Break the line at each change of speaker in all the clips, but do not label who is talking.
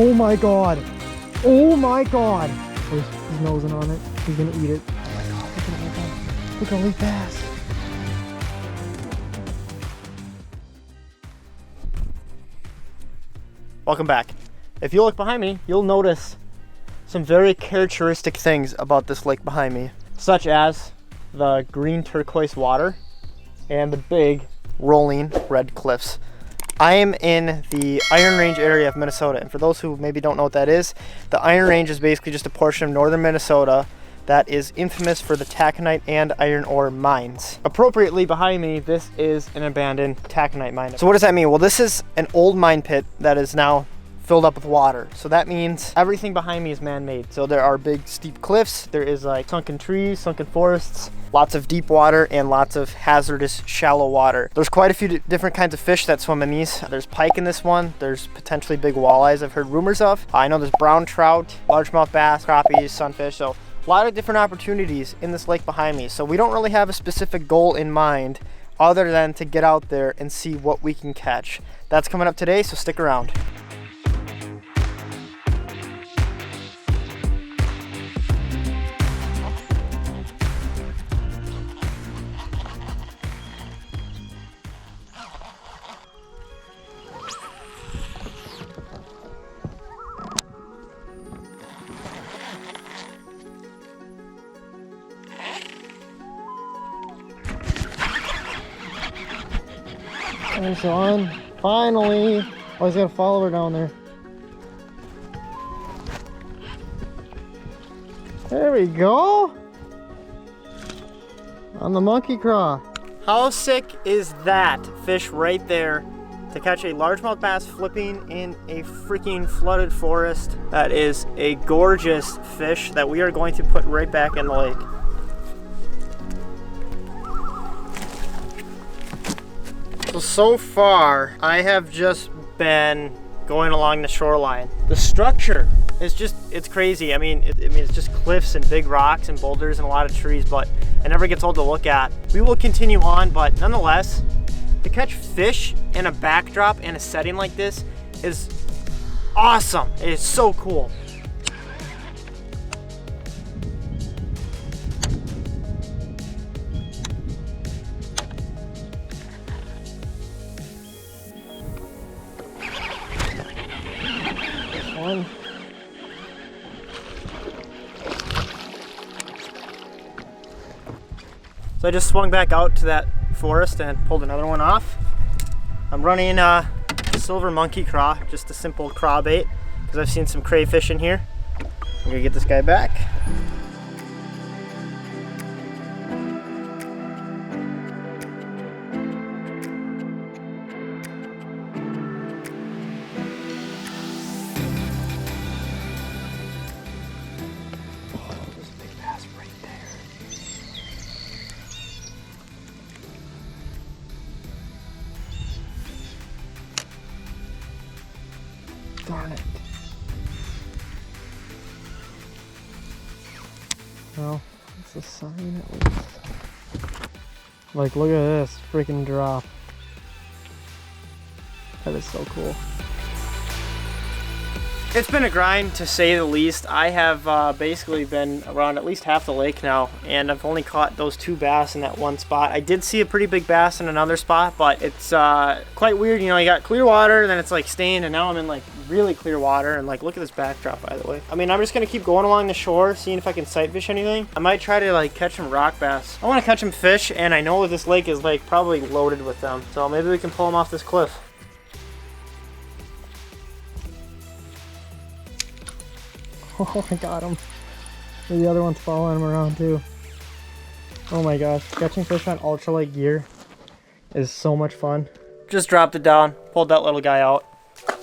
Oh my god. Oh my god. He's nosing on it. He's gonna eat it. Oh my god, look at that. Look at all these bass. Welcome back. If you look behind me, you'll notice some very characteristic things about this lake behind me, such as the green turquoise water and the big rolling red cliffs. I am in the Iron Range area of Minnesota, and for those who maybe don't know what that is, the Iron Range is basically just a portion of northern Minnesota that is infamous for the taconite and iron ore mines. Appropriately behind me, this is an abandoned taconite mine. So what does that mean? Well, this is an old mine pit that is now filled up with water. So that means everything behind me is man-made. So there are big steep cliffs, there is like sunken trees, sunken forests, lots of deep water, and lots of hazardous shallow water. There's quite a few different kinds of fish that swim in these. There's pike in this one. There's potentially big walleyes I've heard rumors of. I know there's brown trout, largemouth bass, crappies, sunfish. So a lot of different opportunities in this lake behind me. So we don't really have a specific goal in mind other than to get out there and see what we can catch. That's coming up today, so stick around. There's one. Finally. Oh, he's got a follower down there. There we go. On the monkey craw. How sick is that fish right there to catch a largemouth bass flipping in a freaking flooded forest? That is a gorgeous fish that we are going to put right back in the lake. So far, I have just been going along the shoreline. The structure is just, it's crazy. I mean, it's just cliffs and big rocks and boulders and a lot of trees, but it never gets old to look at. We will continue on, but nonetheless, to catch fish in a backdrop and a setting like this is awesome. It is so cool. One. So I just swung back out to that forest and pulled another one off. I'm running silver monkey craw, just a simple craw bait, because I've seen some crayfish in here. I'm gonna get this guy back. Darn it. Well, it's a sign at least. Like, look at this freaking drop. That is so cool. It's been a grind, to say the least. I have basically been around at least half the lake now, and I've only caught those 2 bass in that one spot. I did see a pretty big bass in another spot, but it's quite weird. You know, you got clear water, then it's like stained, and now I'm in like really clear water. And like, look at this backdrop, by the way. I mean, I'm just gonna keep going along the shore, seeing if I can sight fish anything. I might try to like catch some rock bass. I want to catch some fish, and I know this lake is like probably loaded with them, so maybe we can pull them off this cliff. Oh, I got him. The other one's following him around too. Oh my gosh, catching fish on ultralight gear is so much fun. Just dropped it down, pulled that little guy out.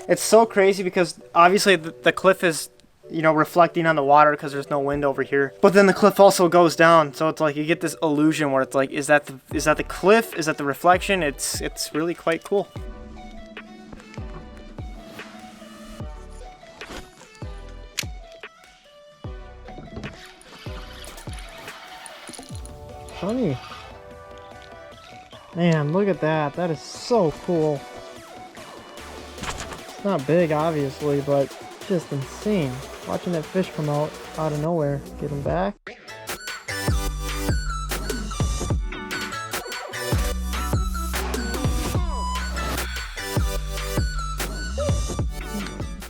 It's so crazy because obviously the cliff is, you know, reflecting on the water because there's no wind over here. But then the cliff also goes down, so it's like you get this illusion where it's like, is that the cliff? Is that the reflection? It's really quite cool. Funny. Man, look at that. That is so cool. It's not big, obviously, but just insane. Watching that fish come out of nowhere. Get him back.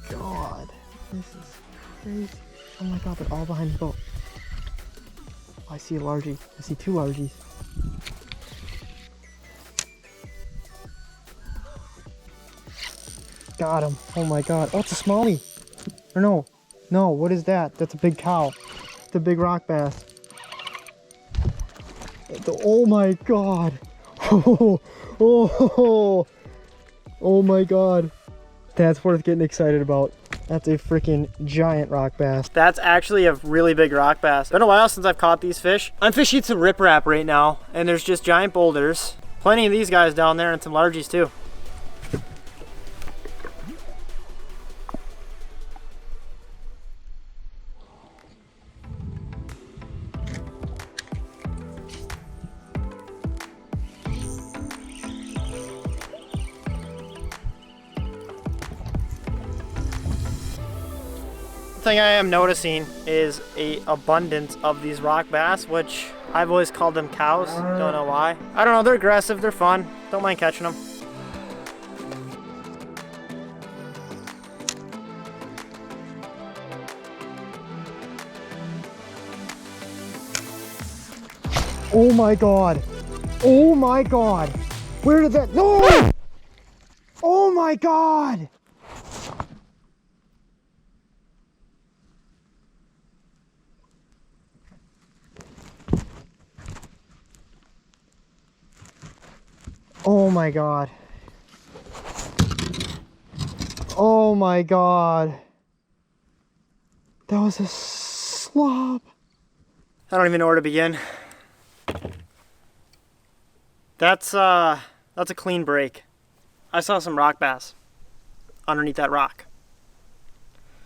God, this is crazy. Oh my God, they're all behind the boat. Oh, I see a largie. I see two largies. Got him. Oh my God. Oh, it's a smallie. Or no. No, what is that? That's a big cow. It's a big rock bass. Oh my God. Oh, oh, oh my God. That's worth getting excited about. That's a freaking giant rock bass. That's actually a really big rock bass. Been a while since I've caught these fish. I'm fishing some riprap right now, and there's just giant boulders. Plenty of these guys down there and some largies too. Thing I am noticing is a abundance of these rock bass, which I've always called them cows. Don't know why. I don't know, they're aggressive, they're fun. Don't mind catching them. Oh my God. Oh my God. Where did that, no! Oh my God. Oh my God. Oh my God. That was a slob. I don't even know where to begin. That's a clean break. I saw some rock bass underneath that rock.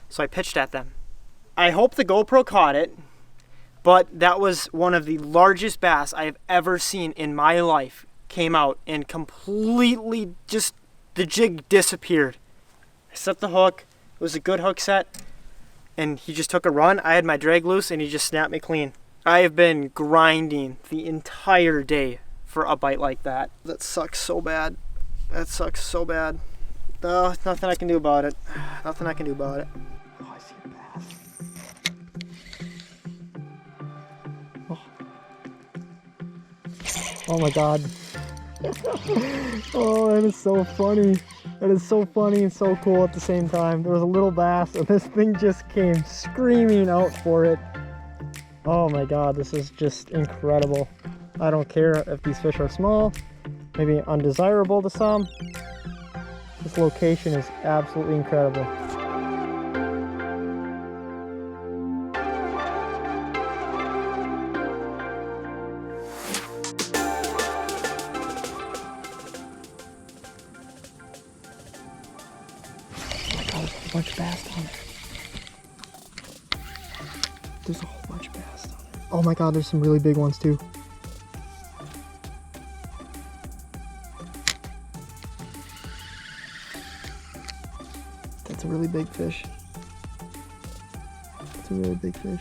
So I pitched at them. I hope the GoPro caught it, but that was one of the largest bass I have ever seen in my life. Came out and completely just, the jig disappeared. I set the hook, it was a good hook set, and he just took a run. I had my drag loose and he just snapped me clean. I have been grinding the entire day for a bite like that. That sucks so bad. That sucks so bad. No, nothing I can do about it. Nothing I can do about it. Oh, I see a bass. Oh my God. Oh, that is so funny. That is so funny and so cool at the same time. There was a little bass and this thing just came screaming out for it. Oh my God, this is just incredible. I don't care if these fish are small, maybe undesirable to some. This location is absolutely incredible. Bunch of bass down there. There's a whole bunch of bass down there. Oh my God, there's some really big ones too. That's a really big fish. That's a really big fish.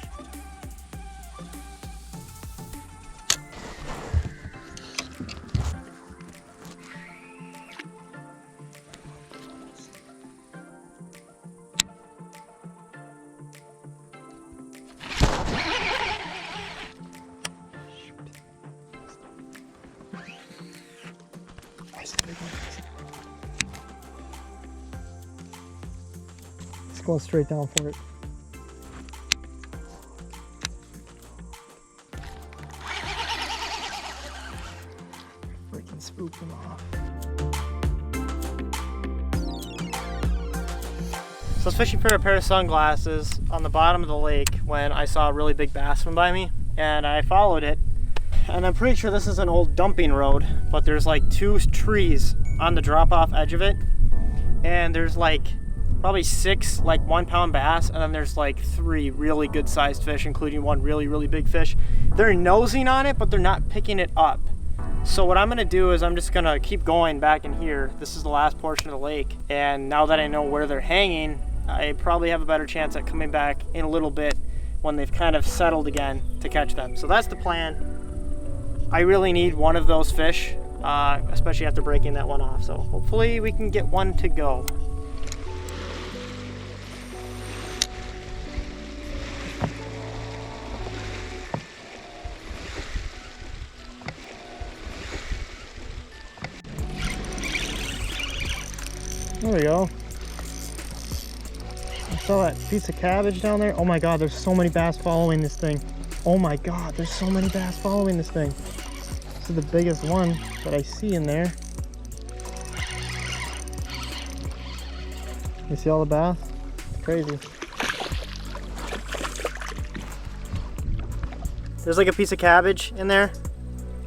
It's going straight down for it. Freaking spooked him off. So I was fishing for a pair of sunglasses on the bottom of the lake when I saw a really big bass swim by me, and I followed it. And I'm pretty sure this is an old dumping road, but there's like 2 trees on the drop-off edge of it, and there's like probably 6 like 1-pound bass, and then there's like 3 really good sized fish, including one really big fish. They're nosing on it, but they're not picking it up. So what I'm gonna do is I'm just gonna keep going back in here. This is the last portion of the lake, and now that I know where they're hanging, I probably have a better chance at coming back in a little bit when they've kind of settled again to catch them. So that's the plan. I really need one of those fish, especially after breaking that one off. So hopefully we can get one to go. There we go. I saw that piece of cabbage down there. Oh my God, there's so many bass following this thing. Oh my God, there's so many bass following this thing. This is the biggest one that I see in there. You see all the bass? It's crazy. There's like a piece of cabbage in there,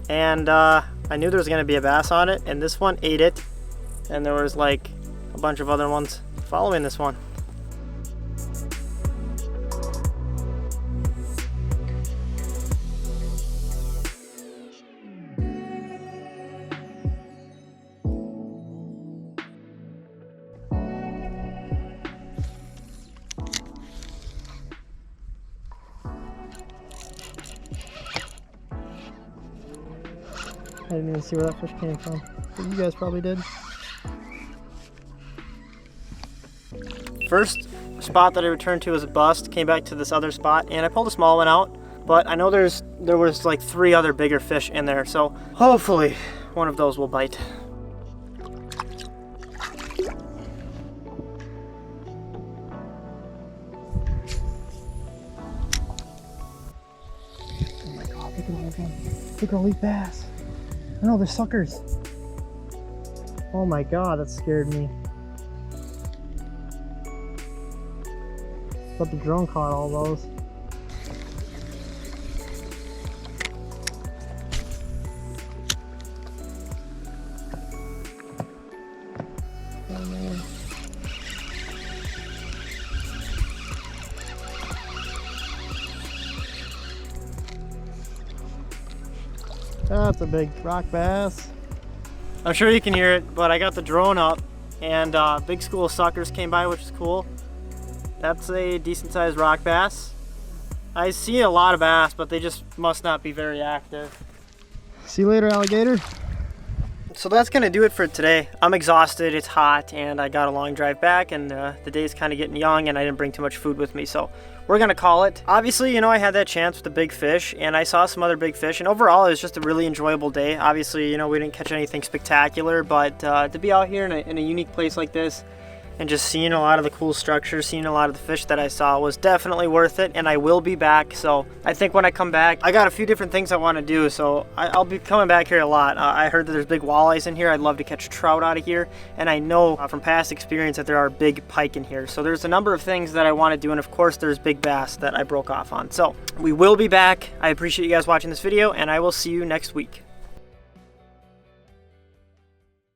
and I knew there was gonna be a bass on it, and this one ate it, and there was like a bunch of other ones following this one. I didn't even see where that fish came from, but you guys probably did. First spot that I returned to was a bust, came back to this other spot, and I pulled a small one out, but I know there was like 3 other bigger fish in there, so hopefully one of those will bite. Oh my God, look at all of them. Look at all these bass. I know, they're suckers. Oh my God, that scared me. Thought the drone caught all those. Oh man. That's a big rock bass. I'm sure you can hear it, but I got the drone up, and big school of suckers came by, which is cool. That's a decent sized rock bass. I see a lot of bass, but they just must not be very active. See you later, alligator. So that's gonna do it for today. I'm exhausted, it's hot, and I got a long drive back, and the day's kind of getting young, and I didn't bring too much food with me, so we're gonna call it. Obviously, you know, I had that chance with the big fish, and I saw some other big fish, and overall it was just a really enjoyable day. Obviously, you know, we didn't catch anything spectacular, but to be out here in a unique place like this, and just seeing a lot of the cool structures, seeing a lot of the fish that I saw was definitely worth it, and I will be back. So I think when I come back, I got a few different things I want to do, so I'll be coming back here a lot. I heard that there's big walleyes in here. I'd love to catch trout out of here, and I know from past experience that there are big pike in here. So there's a number of things that I want to do, and of course there's big bass that I broke off on. So we will be back. I appreciate you guys watching this video, and I will see you next week.